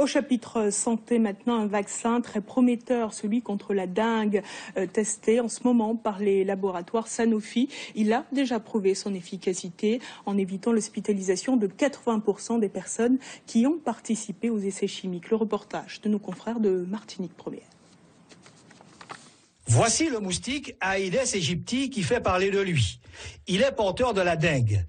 Au chapitre santé maintenant, un vaccin très prometteur, celui contre la dengue, testé en ce moment par les laboratoires Sanofi. Il a déjà prouvé son efficacité en évitant l'hospitalisation de 80% des personnes qui ont participé aux essais chimiques. Le reportage de nos confrères de Martinique Première. Voici le moustique Aedes aegypti qui fait parler de lui. Il est porteur de la dengue.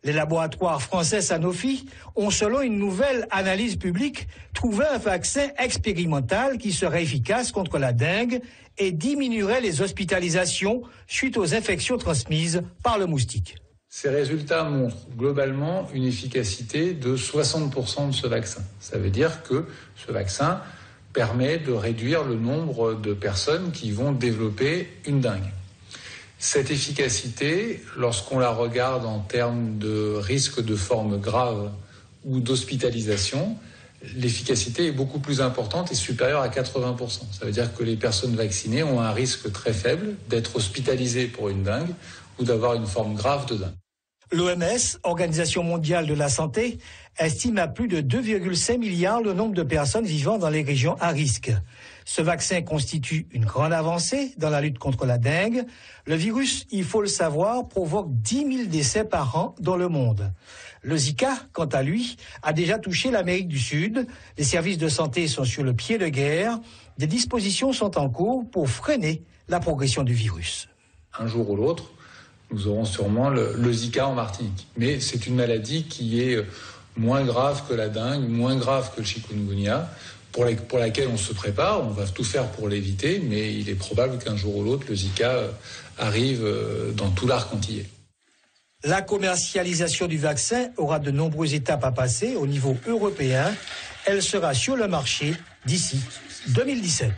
Les laboratoires français Sanofi ont, selon une nouvelle analyse publique, trouvé un vaccin expérimental qui serait efficace contre la dengue et diminuerait les hospitalisations suite aux infections transmises par le moustique. Ces résultats montrent globalement une efficacité de 60% de ce vaccin. Ça veut dire que ce vaccin permet de réduire le nombre de personnes qui vont développer une dengue. Cette efficacité, lorsqu'on la regarde en termes de risque de forme grave ou d'hospitalisation, l'efficacité est beaucoup plus importante et supérieure à 80%. Ça veut dire que les personnes vaccinées ont un risque très faible d'être hospitalisées pour une dengue ou d'avoir une forme grave de dengue. L'OMS, Organisation mondiale de la santé, estime à plus de 2,5 milliards le nombre de personnes vivant dans les régions à risque. Ce vaccin constitue une grande avancée dans la lutte contre la dengue. Le virus, il faut le savoir, provoque 10 000 décès par an dans le monde. Le Zika, quant à lui, a déjà touché l'Amérique du Sud. Les services de santé sont sur le pied de guerre. Des dispositions sont en cours pour freiner la progression du virus. Un jour ou l'autre, nous aurons sûrement le Zika en Martinique. Mais c'est une maladie qui est moins grave que la dengue, moins grave que le chikungunya, pour laquelle on se prépare. On va tout faire pour l'éviter, mais il est probable qu'un jour ou l'autre, le Zika arrive dans tout l'arc antillais. La commercialisation du vaccin aura de nombreuses étapes à passer au niveau européen. Elle sera sur le marché d'ici 2017.